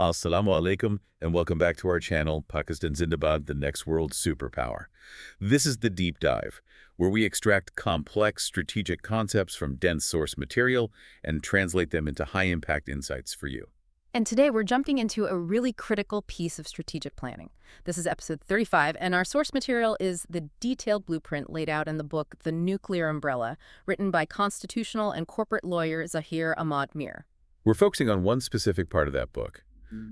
Assalamu alaikum, and welcome back to our channel, Pakistan Zindabad, the next world superpower. This is the deep dive, where we extract complex strategic concepts from dense source material and translate them into high-impact insights for you. And today we're jumping into a really critical piece of strategic planning. This is episode 35, and our source material is the detailed blueprint laid out in the book The Nuclear Umbrella, written by constitutional and corporate lawyer Zaheer Ahmad Meer. We're focusing on one specific part of that book,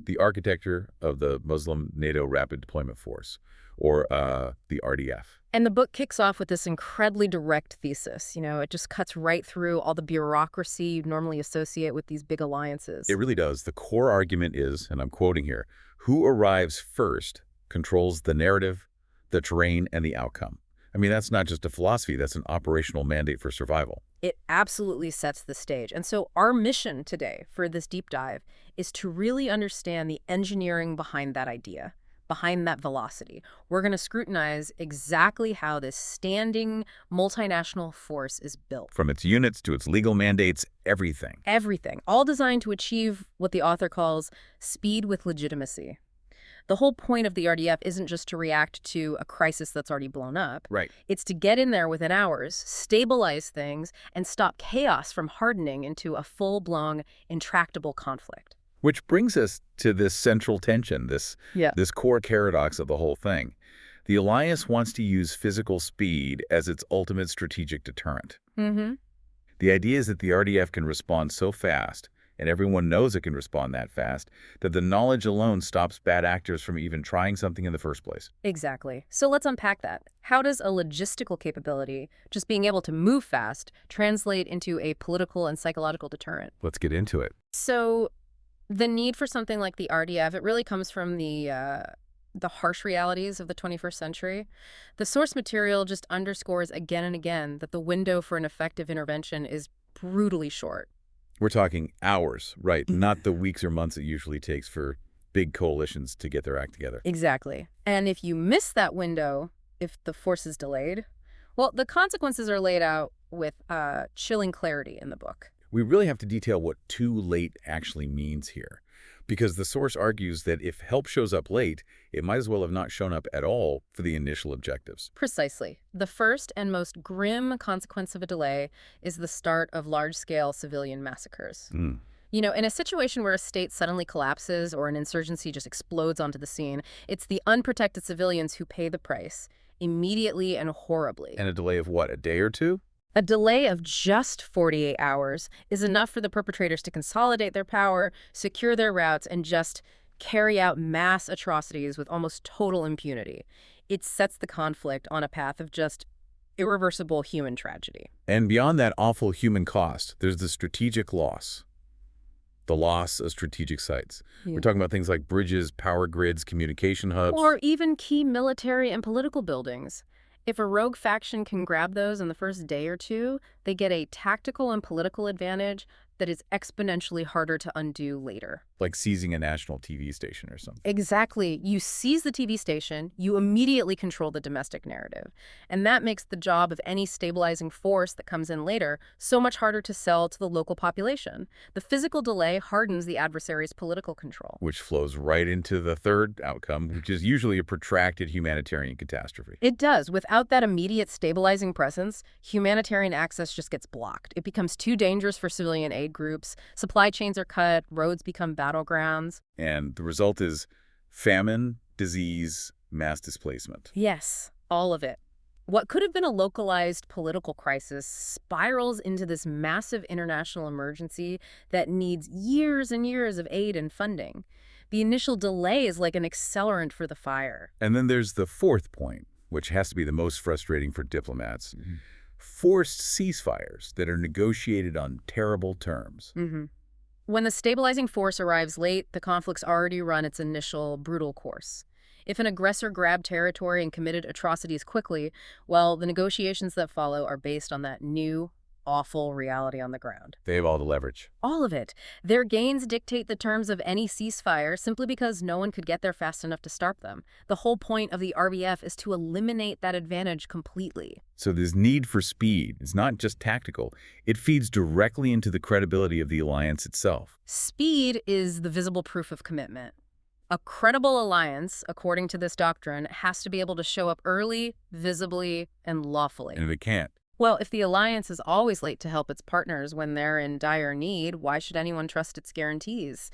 the architecture of the Muslim NATO Rapid Deployment Force, or the RDF. And the book kicks off with this incredibly direct thesis. It just cuts right through all the bureaucracy you'd normally associate with these big alliances. It really does. The core argument is, and I'm quoting here, who arrives first controls the narrative, the terrain, and the outcome. I mean, that's not just a philosophy, that's an operational mandate for survival. It absolutely sets the stage. And so our mission today for this deep dive is to really understand the engineering behind that idea, behind that velocity. We're going to scrutinize exactly how this standing multinational force is built. From its units to its legal mandates, everything. Everything, all designed to achieve what the author calls speed with legitimacy. The whole point of the RDF isn't just to react to a crisis that's already blown up. Right. It's to get in there within hours, stabilize things, and stop chaos from hardening into a full-blown, intractable conflict. Which brings us to this central tension, this core paradox of the whole thing. The alliance wants to use physical speed as its ultimate strategic deterrent. Mm-hmm. The idea is that the RDF can respond so fast, and everyone knows it can respond that fast, that the knowledge alone stops bad actors from even trying something in the first place. Exactly. So let's unpack that. How does a logistical capability, just being able to move fast, translate into a political and psychological deterrent? Let's get into it. So the need for something like the RDF, it really comes from the harsh realities of the 21st century. The source material just underscores again and again that the window for an effective intervention is brutally short. We're talking hours, right? Not the weeks or months it usually takes for big coalitions to get their act together. Exactly. And if you miss that window, if the force is delayed, well, the consequences are laid out with chilling clarity in the book. We really have to detail what too late actually means here, because the source argues that if help shows up late, it might as well have not shown up at all for the initial objectives. Precisely. The first and most grim consequence of a delay is the start of large-scale civilian massacres. In a situation where a state suddenly collapses or an insurgency just explodes onto the scene, it's the unprotected civilians who pay the price, immediately and horribly. And a delay of what, a day or two? A delay of just 48 hours is enough for the perpetrators to consolidate their power, secure their routes, and just carry out mass atrocities with almost total impunity. It sets the conflict on a path of just irreversible human tragedy. And beyond that awful human cost, there's the strategic loss. The loss of strategic sites. Yeah. We're talking about things like bridges, power grids, communication hubs. Or even key military and political buildings. If a rogue faction can grab those in the first day or two, they get a tactical and political advantage that is exponentially harder to undo later. Like seizing a national TV station or something. Exactly. You seize the TV station, you immediately control the domestic narrative. And that makes the job of any stabilizing force that comes in later so much harder to sell to the local population. The physical delay hardens the adversary's political control. Which flows right into the third outcome, which is usually a protracted humanitarian catastrophe. It does. Without that immediate stabilizing presence, humanitarian access just gets blocked. It becomes too dangerous for civilian aid groups, supply chains are cut, roads become battlegrounds. And the result is famine, disease, mass displacement. Yes, all of it. What could have been a localized political crisis spirals into this massive international emergency that needs years and years of aid and funding. The initial delay is like an accelerant for the fire. And then there's the fourth point, which has to be the most frustrating for diplomats. Forced ceasefires that are negotiated on terrible terms. When the stabilizing force arrives late, the conflict's already run its initial brutal course. If an aggressor grabbed territory and committed atrocities quickly, well, the negotiations that follow are based on that new, awful reality on the ground. They have all the leverage. All of it. Their gains dictate the terms of any ceasefire simply because no one could get there fast enough to stop them. The whole point of the RBF is to eliminate that advantage completely. So this need for speed is not just tactical. It feeds directly into the credibility of the alliance itself. Speed is the visible proof of commitment. A credible alliance, according to this doctrine, has to be able to show up early, visibly, and lawfully. And if it can't, Well, if the alliance is always late to help its partners when they're in dire need, why should anyone trust its guarantees?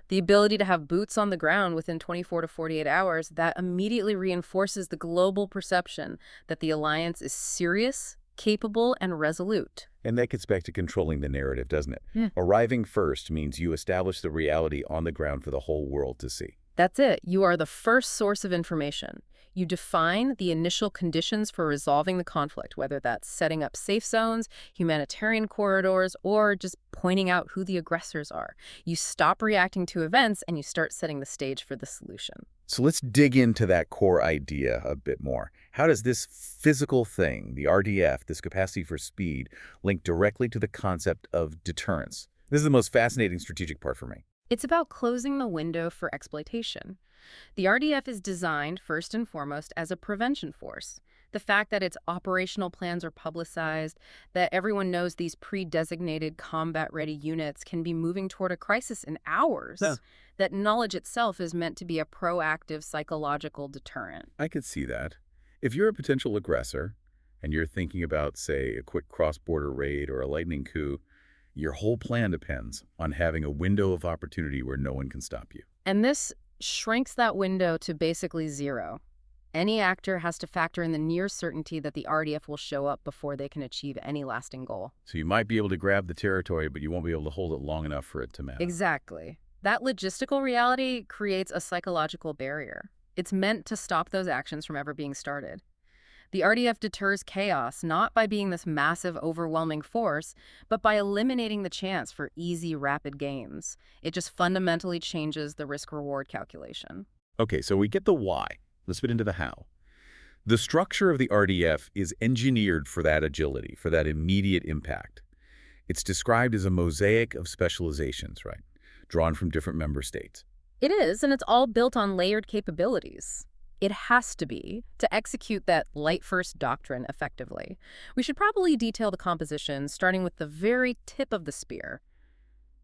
The ability to have boots on the ground within 24 to 48 hours, that immediately reinforces the global perception that the alliance is serious, capable, and resolute. and that gets back to controlling the narrative, doesn't it? Yeah. Arriving first means you establish the reality on the ground for the whole world to see. That's it. You are the first source of information. You define the initial conditions for resolving the conflict, whether that's setting up safe zones, humanitarian corridors, or just pointing out who the aggressors are. You stop reacting to events and you start setting the stage for the solution. So let's dig into that core idea a bit more. How does this physical thing, the RDF, this capacity for speed, link directly to the concept of deterrence? This is the most fascinating strategic part for me. It's about closing the window for exploitation. The RDF is designed, first and foremost, as a prevention force. The fact that its operational plans are publicized, that everyone knows these pre-designated combat-ready units can be moving toward a crisis in hours, Yeah. that knowledge itself is meant to be a proactive psychological deterrent. I could see that. If you're a potential aggressor and you're thinking about, say, a quick cross-border raid or a lightning coup, your whole plan depends on having a window of opportunity where no one can stop you. And this shrinks that window to basically zero. Any actor has to factor in the near certainty that the RDF will show up before they can achieve any lasting goal. So you might be able to grab the territory, but you won't be able to hold it long enough for it to matter. Exactly. That logistical reality creates a psychological barrier. It's meant to stop those actions from ever being started. The RDF deters chaos not by being this massive, overwhelming force, but by eliminating the chance for easy, rapid gains. It just fundamentally changes the risk-reward calculation. Okay, so we get the why. Let's get into the how. The structure of the RDF is engineered for that agility, for that immediate impact. It's described as a mosaic of specializations, right? Drawn from different member states. It is, and it's all built on layered capabilities. It has to be to execute that light-first doctrine effectively. We should probably detail the composition, starting with the very tip of the spear,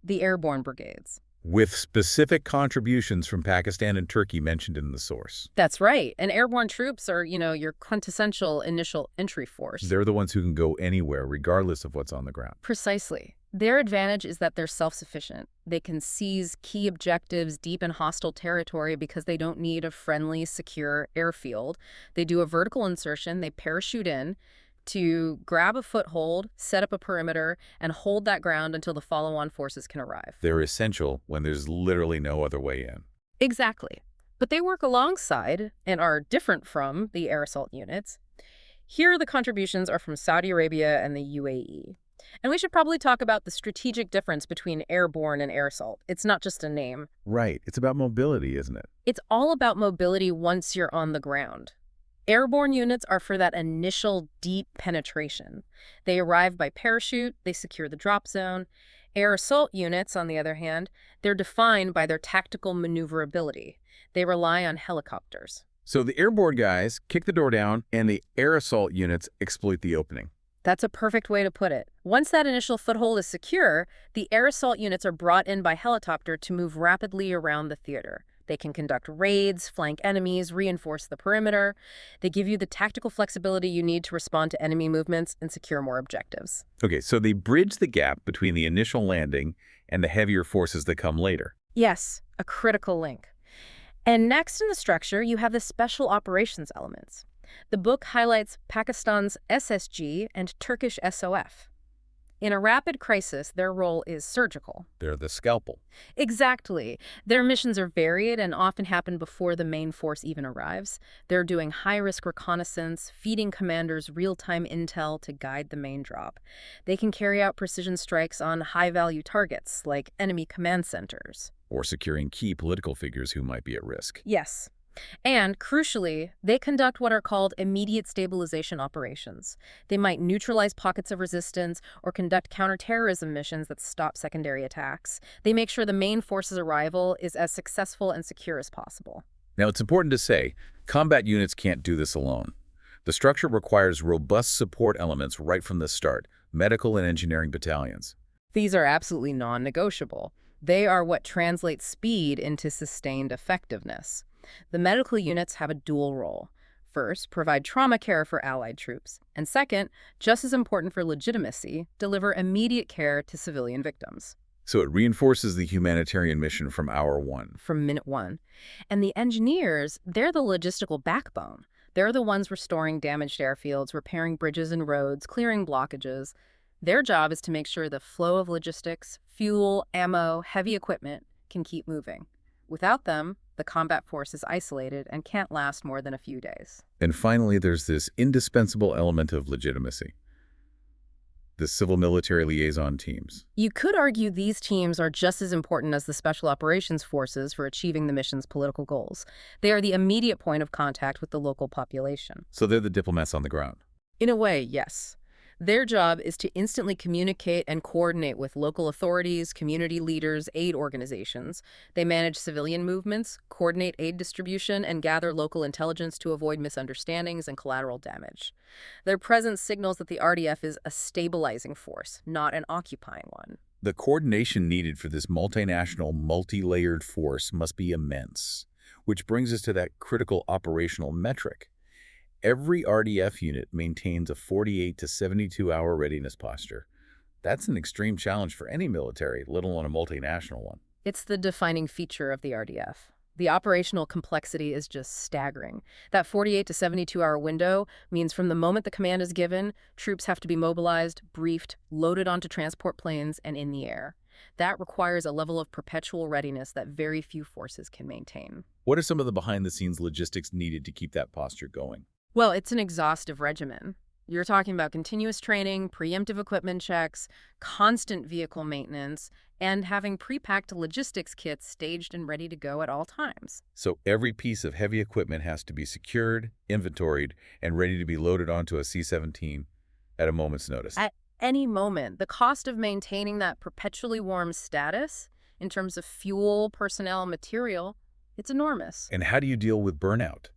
the airborne brigades. With specific contributions from Pakistan and Turkey mentioned in the source. That's right. And airborne troops are, your quintessential initial entry force. They're the ones who can go anywhere, regardless of what's on the ground. Precisely. Their advantage is that they're self-sufficient. They can seize key objectives deep in hostile territory because they don't need a friendly, secure airfield. They do a vertical insertion, they parachute in to grab a foothold, set up a perimeter, and hold that ground until the follow-on forces can arrive. They're essential when there's literally no other way in. Exactly. But they work alongside and are different from the air assault units. Here, the contributions are from Saudi Arabia and the UAE. And we should probably talk about the strategic difference between airborne and air assault. It's not just a name. Right. It's about mobility, isn't it? It's all about mobility once you're on the ground. Airborne units are for that initial deep penetration. They arrive by parachute, they secure the drop zone. Air assault units, on the other hand, they're defined by their tactical maneuverability. They rely on helicopters. So the airborne guys kick the door down, and the air assault units exploit the opening. That's a perfect way to put it. Once that initial foothold is secure, the air assault units are brought in by helicopter to move rapidly around the theater. They can conduct raids, flank enemies, reinforce the perimeter. They give you the tactical flexibility you need to respond to enemy movements and secure more objectives. Okay, so they bridge the gap between the initial landing and the heavier forces that come later. Yes, a critical link. And next in the structure, you have the special operations elements. The book highlights Pakistan's SSG and Turkish SOF. In a rapid crisis, their role is surgical. They're the scalpel. Exactly. Their missions are varied and often happen before the main force even arrives. They're doing high-risk reconnaissance, feeding commanders real-time intel to guide the main drop. They can carry out precision strikes on high-value targets, like enemy command centers. Or securing key political figures who might be at risk. Yes. And, crucially, they conduct what are called immediate stabilization operations. They might neutralize pockets of resistance or conduct counterterrorism missions that stop secondary attacks. They make sure the main force's arrival is as successful and secure as possible. Now, it's important to say, combat units can't do this alone. The structure requires robust support elements right from the start, medical and engineering battalions. These are absolutely non-negotiable. They are what translates speed into sustained effectiveness. The medical units have a dual role. First, provide trauma care for Allied troops. And second, just as important for legitimacy, deliver immediate care to civilian victims. So it reinforces the humanitarian mission from hour one. From minute one. And the engineers, they're the logistical backbone. They're the ones restoring damaged airfields, repairing bridges and roads, clearing blockages. Their job is to make sure the flow of logistics, fuel, ammo, heavy equipment can keep moving. Without them, the combat force is isolated and can't last more than a few days. And finally, there's this indispensable element of legitimacy. The civil-military liaison teams. You could argue these teams are just as important as the special operations forces for achieving the mission's political goals. They are the immediate point of contact with the local population. So they're the diplomats on the ground. In a way, yes. Their job is to instantly communicate and coordinate with local authorities, community leaders, aid organizations. They manage civilian movements, coordinate aid distribution, and gather local intelligence to avoid misunderstandings and collateral damage. Their presence signals that the RDF is a stabilizing force, not an occupying one. The coordination needed for this multinational, multi-layered force must be immense, which brings us to that critical operational metric. Every RDF unit maintains a 48 to 72-hour readiness posture. That's an extreme challenge for any military, let alone a multinational one. It's the defining feature of the RDF. The operational complexity is just staggering. That 48 to 72-hour window means from the moment the command is given, troops have to be mobilized, briefed, loaded onto transport planes, and in the air. That requires a level of perpetual readiness that very few forces can maintain. What are some of the behind-the-scenes logistics needed to keep that posture going? Well, it's an exhaustive regimen. You're talking about continuous training, preemptive equipment checks, constant vehicle maintenance, and having pre-packed logistics kits staged and ready to go at all times. So every piece of heavy equipment has to be secured, inventoried, and ready to be loaded onto a C-17 at a moment's notice. At any moment, the cost of maintaining that perpetually warm status, in terms of fuel, personnel, material, it's enormous. And how do you deal with burnout?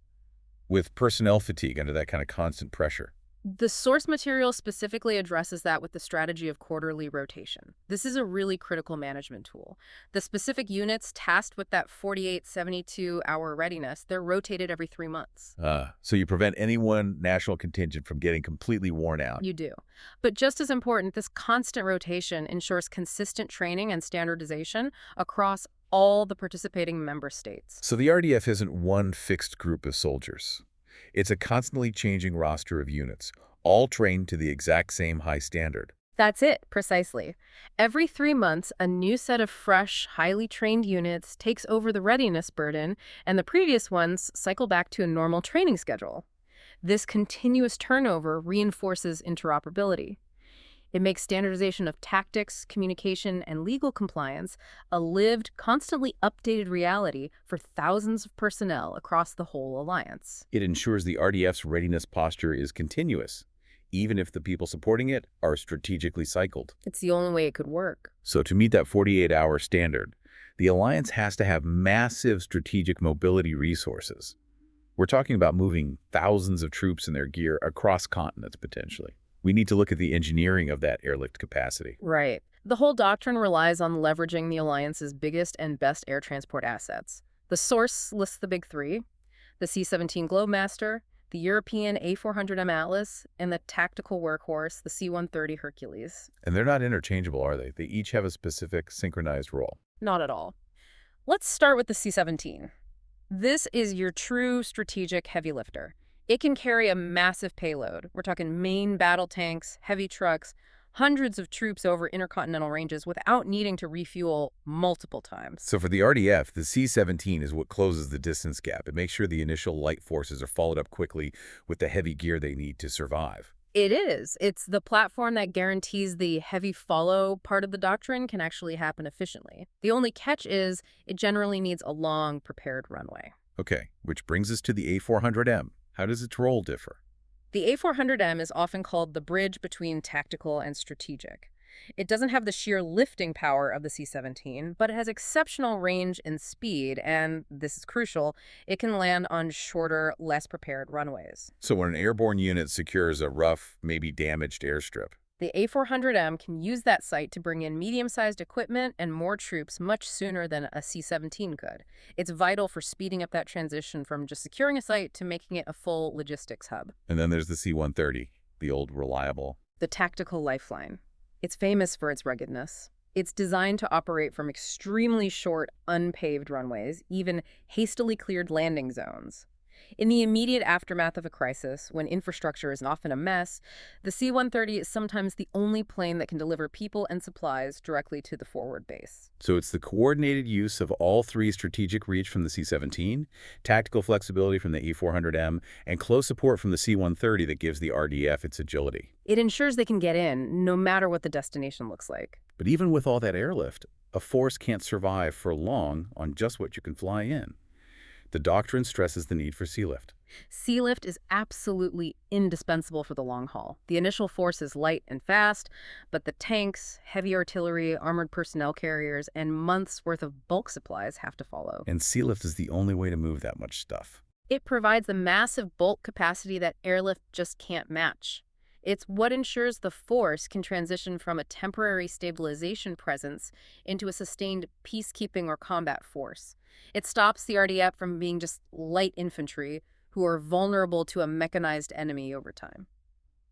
With personnel fatigue under that kind of constant pressure? The source material specifically addresses that with the strategy of quarterly rotation. This is a really critical management tool. The specific units tasked with that 48, 72-hour readiness, they're rotated every 3 months. So you prevent any one national contingent from getting completely worn out. You do. But just as important, this constant rotation ensures consistent training and standardization across all the participating member states. So the RDF isn't one fixed group of soldiers. It's a constantly changing roster of units, all trained to the exact same high standard. That's it, precisely. Every 3 months, a new set of fresh, highly trained units takes over the readiness burden, and the previous ones cycle back to a normal training schedule. This continuous turnover reinforces interoperability. It makes standardization of tactics, communication, and legal compliance a lived, constantly updated reality for thousands of personnel across the whole alliance. It ensures the RDF's readiness posture is continuous, even if the people supporting it are strategically cycled. It's the only way it could work. So to meet that 48-hour standard, the alliance has to have massive strategic mobility resources. We're talking about moving thousands of troops and their gear across continents, potentially. We need to look at the engineering of that airlift capacity. Right. The whole doctrine relies on leveraging the alliance's biggest and best air transport assets. The source lists the big three: the C-17 Globemaster, the European A400M Atlas, and the tactical workhorse, the C-130 Hercules. And they're not interchangeable, are they? They each have a specific synchronized role. Not at all. Let's start with the C-17. This is your true strategic heavy lifter. It can carry a massive payload. We're talking main battle tanks, heavy trucks, hundreds of troops over intercontinental ranges without needing to refuel multiple times. So for the RDF, the C-17 is what closes the distance gap. It makes sure the initial light forces are followed up quickly with the heavy gear they need to survive. It is. It's the platform that guarantees the heavy follow part of the doctrine can actually happen efficiently. The only catch is it generally needs a long, prepared runway. Okay, which brings us to the A400M. How does its role differ? The A400M is often called the bridge between tactical and strategic. It doesn't have the sheer lifting power of the C-17, but it has exceptional range and speed, and this is crucial, it can land on shorter, less prepared runways. So when an airborne unit secures a rough, maybe damaged airstrip, The A400M can use that site to bring in medium-sized equipment and more troops much sooner than a C-17 could. It's vital for speeding up that transition from just securing a site to making it a full logistics hub. and then there's the C-130, the old reliable. The tactical lifeline. It's famous for its ruggedness. It's designed to operate from extremely short, unpaved runways, even hastily cleared landing zones. In the immediate aftermath of a crisis, when infrastructure is often a mess, the C-130 is sometimes the only plane that can deliver people and supplies directly to the forward base. So it's the coordinated use of all three: strategic reach from the C-17, tactical flexibility from the A400M, and close support from the C-130 that gives the RDF its agility. It ensures they can get in, no matter what the destination looks like. But even with all that airlift, a force can't survive for long on just what you can fly in. The doctrine stresses the need for sea lift. Sea lift is absolutely indispensable for the long haul. The initial force is light and fast, but the tanks, heavy artillery, armored personnel carriers, and months' worth of bulk supplies have to follow. And sea lift is the only way to move that much stuff. It provides the massive bulk capacity that airlift just can't match. It's what ensures the force can transition from a temporary stabilization presence into a sustained peacekeeping or combat force. It stops the RDF from being just light infantry who are vulnerable to a mechanized enemy over time.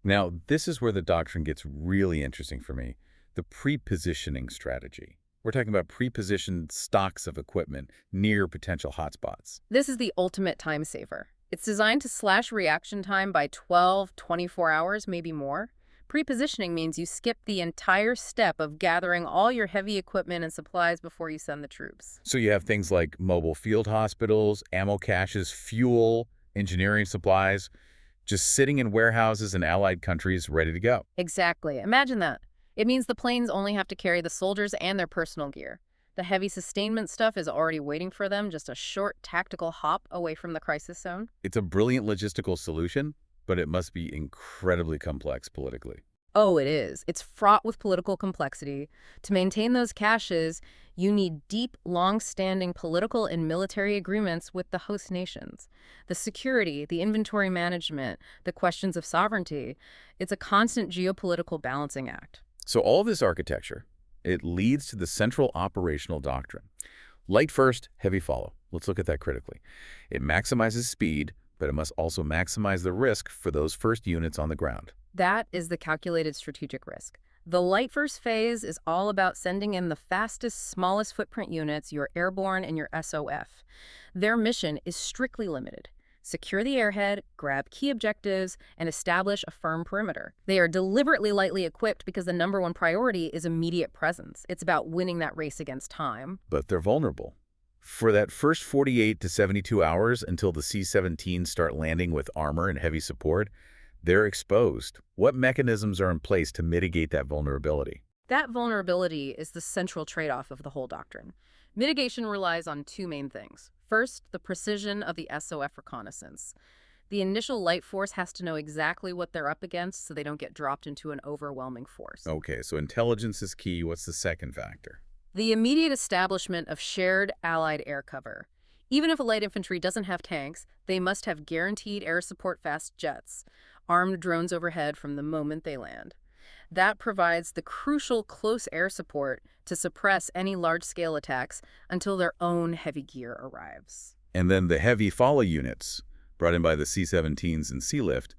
Now, this is where the doctrine gets really interesting for me: the pre-positioning strategy. We're talking about pre-positioned stocks of equipment near potential hotspots. This is the ultimate time saver. It's designed to slash reaction time by 12, 24 hours, maybe more. Pre-positioning means you skip the entire step of gathering all your heavy equipment and supplies before you send the troops. So you have things like mobile field hospitals, ammo caches, fuel, engineering supplies, just sitting in warehouses in allied countries ready to go. Exactly. Imagine that. It means the planes only have to carry the soldiers and their personal gear. The heavy sustainment stuff is already waiting for them, just a short tactical hop away from the crisis zone. It's a brilliant logistical solution, but it must be incredibly complex politically. Oh, it is. It's fraught with political complexity. To maintain those caches, you need deep, long-standing political and military agreements with the host nations. The security, the inventory management, the questions of sovereignty. It's a constant geopolitical balancing act. So all this architecture, it leads to the central operational doctrine. Light first, heavy follow. Let's look at that critically. It maximizes speed, but it must also maximize the risk for those first units on the ground. That is the calculated strategic risk. The light first phase is all about sending in the fastest, smallest footprint units, your airborne and your SOF. Their mission is strictly limited. Secure the airhead, grab key objectives, and establish a firm perimeter. They are deliberately lightly equipped because the number one priority is immediate presence. It's about winning that race against time. But they're vulnerable. For that first 48 to 72 hours until the C-17s start landing with armor and heavy support, they're exposed. What mechanisms are in place to mitigate that vulnerability? That vulnerability is the central trade-off of the whole doctrine. Mitigation relies on two main things. First, the precision of the SOF reconnaissance. The initial light force has to know exactly what they're up against so they don't get dropped into an overwhelming force. Okay, so intelligence is key. What's the second factor? The immediate establishment of shared Allied air cover. Even if a light infantry doesn't have tanks, they must have guaranteed air support fast jets, armed drones overhead from the moment they land. That provides the crucial close air support to suppress any large-scale attacks until their own heavy gear arrives. And then the heavy follow units, brought in by the C-17s and Sea Lift,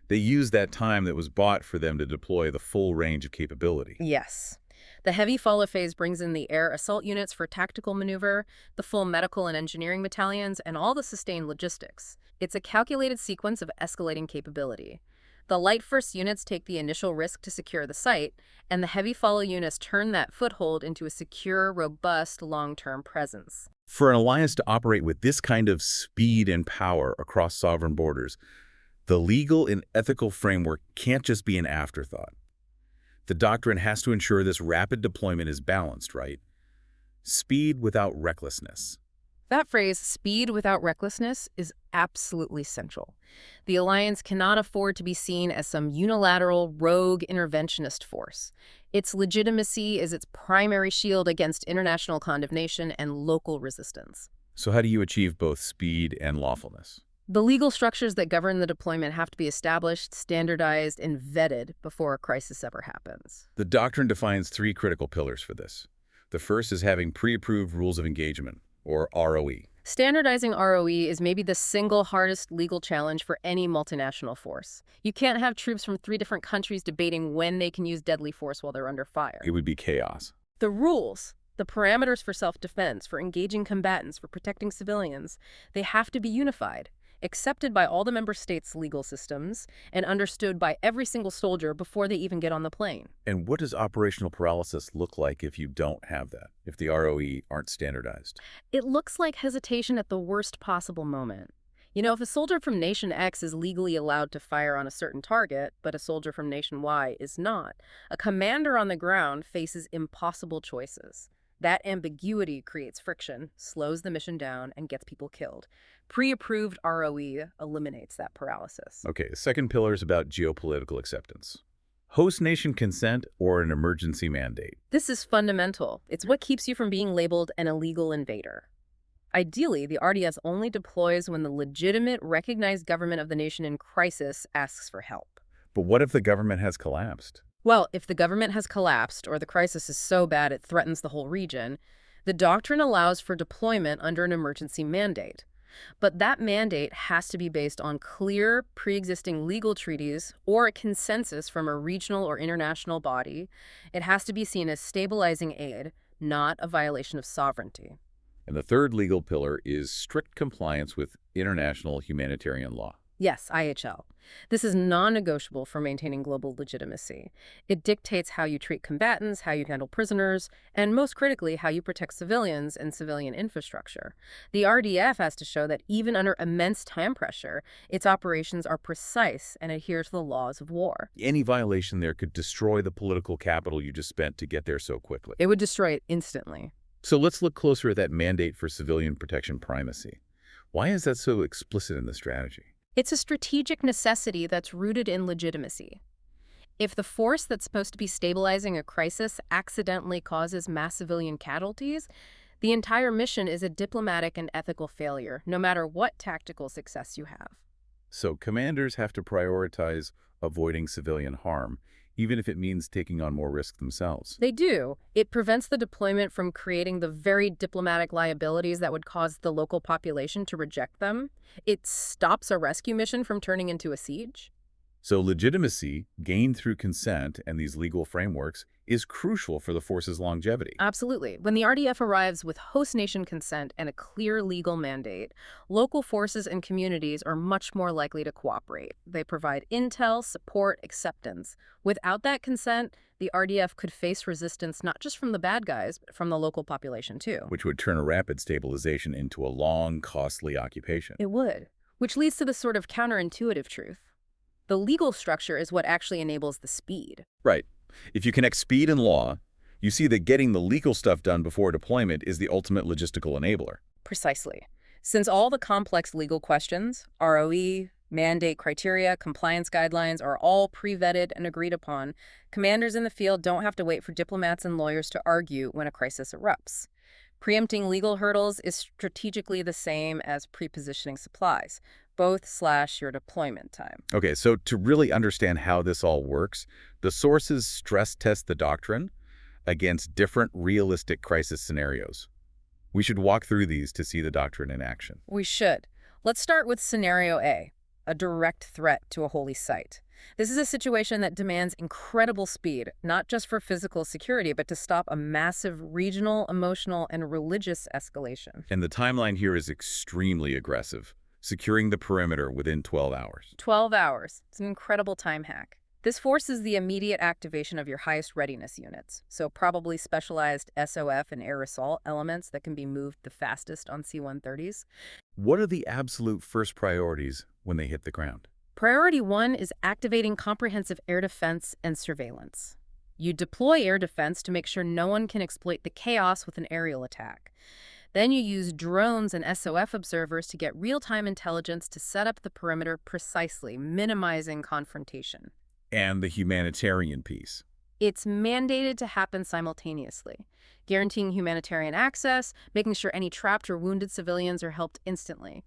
they use that time that was bought for them to deploy the full range of capability. Yes. The heavy follow phase brings in the air assault units for tactical maneuver, the full medical and engineering battalions, and all the sustained logistics. It's a calculated sequence of escalating capability. The light first units take the initial risk to secure the site, and the heavy follow units turn that foothold into a secure, robust, long-term presence. For an alliance to operate with this kind of speed and power across sovereign borders, the legal and ethical framework can't just be an afterthought. The doctrine has to ensure this rapid deployment is balanced, right? Speed without recklessness. That phrase, speed without recklessness, is absolutely central. The alliance cannot afford to be seen as some unilateral, rogue interventionist force. Its legitimacy is its primary shield against international condemnation and local resistance. So how do you achieve both speed and lawfulness? The legal structures that govern the deployment have to be established, standardized, and vetted before a crisis ever happens. The doctrine defines three critical pillars for this. The first is having pre-approved rules of engagement, or ROE. Standardizing ROE is maybe the single hardest legal challenge for any multinational force. You can't have troops from 3 different countries debating when they can use deadly force while they're under fire. It would be chaos. The rules, the parameters for self-defense, for engaging combatants, for protecting civilians, they have to be unified, accepted by all the member states' legal systems, and understood by every single soldier before they even get on the plane. And what does operational paralysis look like if you don't have that, if the ROE aren't standardized? It looks like hesitation at the worst possible moment. You know, if a soldier from Nation X is legally allowed to fire on a certain target, but a soldier from Nation Y is not, a commander on the ground faces impossible choices. That ambiguity creates friction, slows the mission down, and gets people killed. Pre-approved ROE eliminates that paralysis. Okay, the second pillar is about geopolitical acceptance. Host nation consent or an emergency mandate. This is fundamental. It's what keeps you from being labeled an illegal invader. Ideally, the RDS only deploys when the legitimate, recognized government of the nation in crisis asks for help. But what if the government has collapsed? Well, if the government has collapsed or the crisis is so bad it threatens the whole region, the doctrine allows for deployment under an emergency mandate. But that mandate has to be based on clear, pre-existing legal treaties or a consensus from a regional or international body. It has to be seen as stabilizing aid, not a violation of sovereignty. And the third legal pillar is strict compliance with international humanitarian law. Yes, IHL. This is non-negotiable for maintaining global legitimacy. It dictates how you treat combatants, how you handle prisoners, and most critically, how you protect civilians and civilian infrastructure. The RDF has to show that even under immense time pressure, its operations are precise and adhere to the laws of war. Any violation there could destroy the political capital you just spent to get there so quickly. It would destroy it instantly. So let's look closer at that mandate for civilian protection primacy. Why is that so explicit in the strategy? It's a strategic necessity that's rooted in legitimacy. If the force that's supposed to be stabilizing a crisis accidentally causes mass civilian casualties, the entire mission is a diplomatic and ethical failure, no matter what tactical success you have. So commanders have to prioritize avoiding civilian harm, even if it means taking on more risk themselves. They do. It prevents the deployment from creating the very diplomatic liabilities that would cause the local population to reject them. It stops a rescue mission from turning into a siege. So legitimacy, gained through consent and these legal frameworks, is crucial for the force's longevity. Absolutely. When the RDF arrives with host nation consent and a clear legal mandate, local forces and communities are much more likely to cooperate. They provide intel, support, acceptance. Without that consent, the RDF could face resistance not just from the bad guys, but from the local population too. Which would turn a rapid stabilization into a long, costly occupation. It would. Which leads to this sort of counterintuitive truth. The legal structure is what actually enables the speed. Right. If you connect speed and law, you see that getting the legal stuff done before deployment is the ultimate logistical enabler. Precisely. Since all the complex legal questions, ROE, mandate criteria, compliance guidelines are all pre-vetted and agreed upon, commanders in the field don't have to wait for diplomats and lawyers to argue when a crisis erupts. Preempting legal hurdles is strategically the same as pre-positioning supplies. Both slash your deployment time. Okay, so to really understand how this all works, the sources stress test the doctrine against different realistic crisis scenarios. We should walk through these to see the doctrine in action. We should. Let's start with scenario A, a direct threat to a holy site. This is a situation that demands incredible speed, not just for physical security, but to stop a massive regional, emotional, and religious escalation. And the timeline here is extremely aggressive. Securing the perimeter within 12 hours. 12 hours. It's an incredible time hack. This forces the immediate activation of your highest readiness units, so probably specialized SOF and air assault elements that can be moved the fastest on C-130s. What are the absolute first priorities when they hit the ground? Priority 1 is activating comprehensive air defense and surveillance. You deploy air defense to make sure no one can exploit the chaos with an aerial attack. Then you use drones and SOF observers to get real-time intelligence to set up the perimeter precisely, minimizing confrontation. And the humanitarian piece. It's mandated to happen simultaneously, guaranteeing humanitarian access, making sure any trapped or wounded civilians are helped instantly.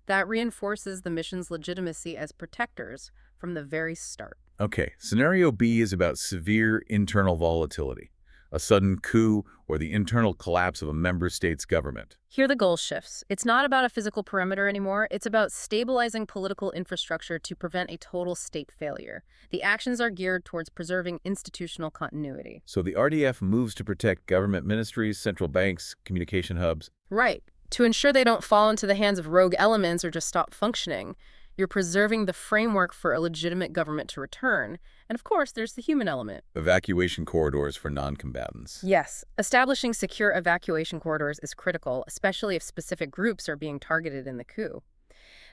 That reinforces the mission's legitimacy as protectors from the very start. Okay, scenario B is about severe internal volatility, a sudden coup or the internal collapse of a member state's government. Here the goal shifts. It's not about a physical perimeter anymore. It's about stabilizing political infrastructure to prevent a total state failure. The actions are geared towards preserving institutional continuity. So the RDF moves to protect government ministries, central banks, communication hubs. Right. To ensure they don't fall into the hands of rogue elements or just stop functioning, you're preserving the framework for a legitimate government to return. And of course, there's the human element. Evacuation corridors for non-combatants. Yes, establishing secure evacuation corridors is critical, especially if specific groups are being targeted in the coup.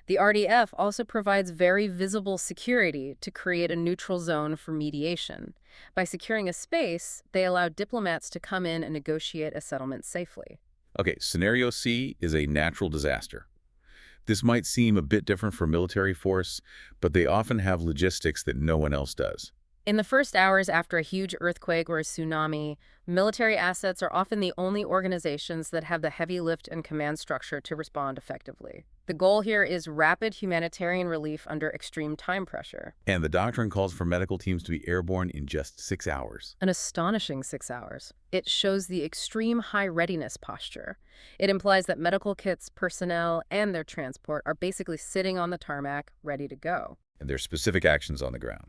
The RDF also provides very visible security to create a neutral zone for mediation. By securing a space, they allow diplomats to come in and negotiate a settlement safely. Okay, scenario C is a natural disaster. This might seem a bit different for military force, but they often have logistics that no one else does. In the first hours after a huge earthquake or a tsunami, military assets are often the only organizations that have the heavy lift and command structure to respond effectively. The goal here is rapid humanitarian relief under extreme time pressure. And the doctrine calls for medical teams to be airborne in just 6 hours. An astonishing 6 hours. It shows the extreme high readiness posture. It implies that medical kits, personnel, and their transport are basically sitting on the tarmac, ready to go. And there's specific actions on the ground.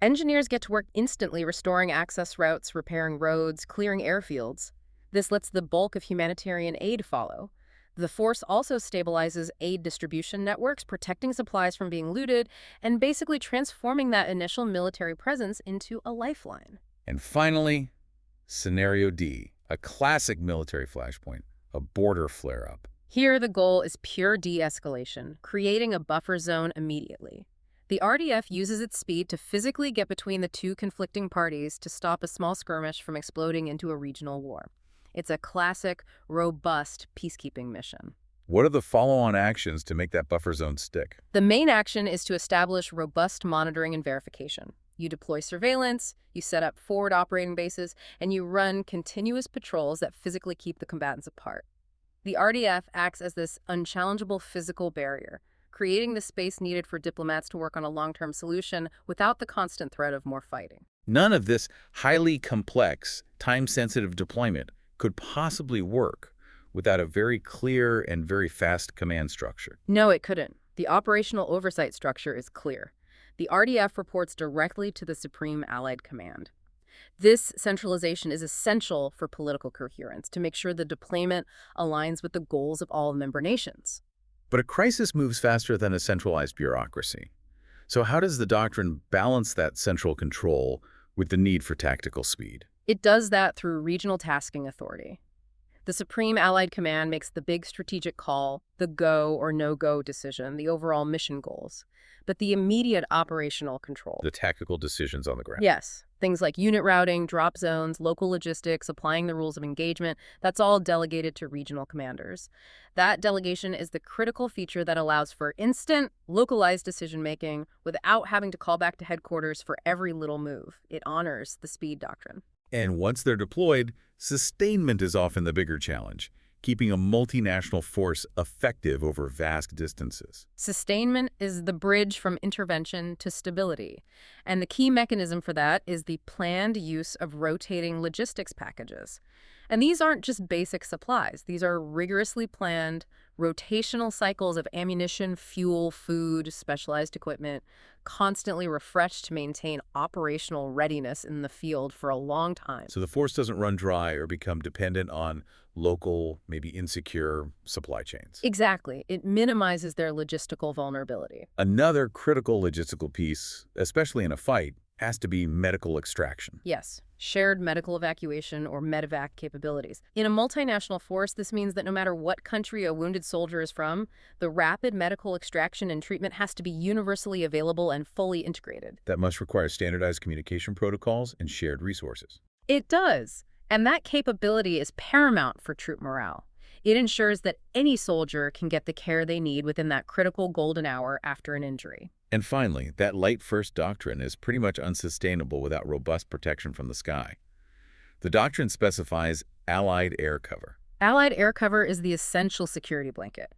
Engineers get to work instantly restoring access routes, repairing roads, clearing airfields. This lets the bulk of humanitarian aid follow. The force also stabilizes aid distribution networks, protecting supplies from being looted, and basically transforming that initial military presence into a lifeline. And finally, scenario D, a classic military flashpoint, a border flare-up. Here, the goal is pure de-escalation, creating a buffer zone immediately. The RDF uses its speed to physically get between the two conflicting parties to stop a small skirmish from exploding into a regional war. It's a classic, robust peacekeeping mission. What are the follow-on actions to make that buffer zone stick? The main action is to establish robust monitoring and verification. You deploy surveillance, you set up forward operating bases, and you run continuous patrols that physically keep the combatants apart. The RDF acts as this unchallengeable physical barrier, creating the space needed for diplomats to work on a long-term solution without the constant threat of more fighting. None of this highly complex, time-sensitive deployment could possibly work without a very clear and very fast command structure. No, it couldn't. The operational oversight structure is clear. The RDF reports directly to the Supreme Allied Command. This centralization is essential for political coherence to make sure the deployment aligns with the goals of all member nations. But a crisis moves faster than a centralized bureaucracy. So how does the doctrine balance that central control with the need for tactical speed? It does that through regional tasking authority. The Supreme Allied Command makes the big strategic call, the go or no-go decision, the overall mission goals, but the immediate operational control. The tactical decisions on the ground. Yes, things like unit routing, drop zones, local logistics, applying the rules of engagement, that's all delegated to regional commanders. That delegation is the critical feature that allows for instant, localized decision-making without having to call back to headquarters for every little move. It honors the speed doctrine. And once they're deployed, sustainment is often the bigger challenge, keeping a multinational force effective over vast distances. Sustainment is the bridge from intervention to stability, and the key mechanism for that is the planned use of rotating logistics packages. And these aren't just basic supplies. These are rigorously planned, rotational cycles of ammunition, fuel, food, specialized equipment, constantly refreshed to maintain operational readiness in the field for a long time. So the force doesn't run dry or become dependent on local, maybe insecure supply chains. Exactly. It minimizes their logistical vulnerability. Another critical logistical piece, especially in a fight, has to be medical extraction. Yes, shared medical evacuation or medevac capabilities. In a multinational force, this means that no matter what country a wounded soldier is from, the rapid medical extraction and treatment has to be universally available and fully integrated. That must require standardized communication protocols and shared resources. It does. And that capability is paramount for troop morale. It ensures that any soldier can get the care they need within that critical golden hour after an injury. And finally, that light-first doctrine is pretty much unsustainable without robust protection from the sky. The doctrine specifies Allied air cover. Allied air cover is the essential security blanket.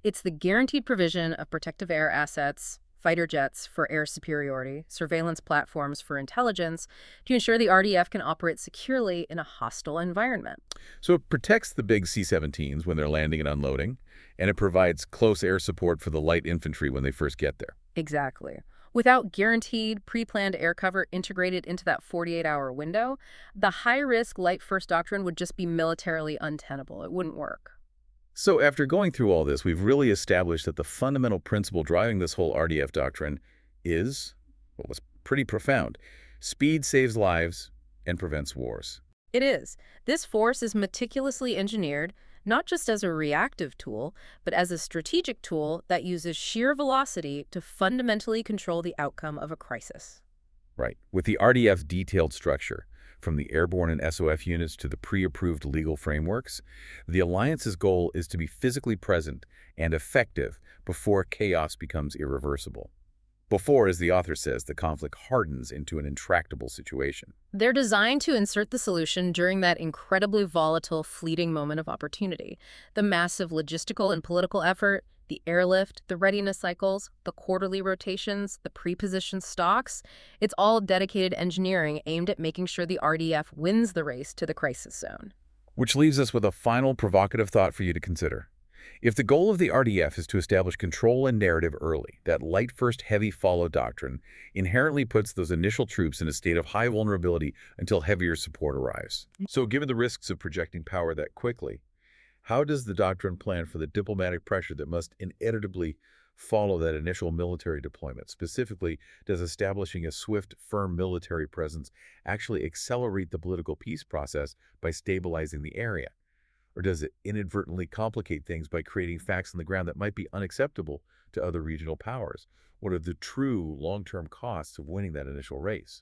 It's the guaranteed provision of protective air assets, fighter jets for air superiority, surveillance platforms for intelligence, to ensure the RDF can operate securely in a hostile environment. So it protects the big C-17s when they're landing and unloading, and it provides close air support for the light infantry when they first get there. Exactly. Without guaranteed, pre-planned air cover integrated into that 48-hour window, the high-risk light-first doctrine would just be militarily untenable. It wouldn't work. So after going through all this, we've really established that the fundamental principle driving this whole RDF doctrine is, what was pretty profound. Speed saves lives and prevents wars. It is. This force is meticulously engineered, not just as a reactive tool, but as a strategic tool that uses sheer velocity to fundamentally control the outcome of a crisis. Right. With the RDF's detailed structure, from the airborne and SOF units to the pre-approved legal frameworks, the Alliance's goal is to be physically present and effective before chaos becomes irreversible. Before, as the author says, the conflict hardens into an intractable situation. They're designed to insert the solution during that incredibly volatile, fleeting moment of opportunity. The massive logistical and political effort, the airlift, the readiness cycles, the quarterly rotations, the pre-positioned stocks, it's all dedicated engineering aimed at making sure the RDF wins the race to the crisis zone. Which leaves us with a final provocative thought for you to consider. If the goal of the RDF is to establish control and narrative early, that light first, heavy follow doctrine inherently puts those initial troops in a state of high vulnerability until heavier support arrives. So given the risks of projecting power that quickly, how does the doctrine plan for the diplomatic pressure that must inevitably follow that initial military deployment? Specifically, does establishing a swift, firm military presence actually accelerate the political peace process by stabilizing the area? Or does it inadvertently complicate things by creating facts on the ground that might be unacceptable to other regional powers? What are the true long-term costs of winning that initial race?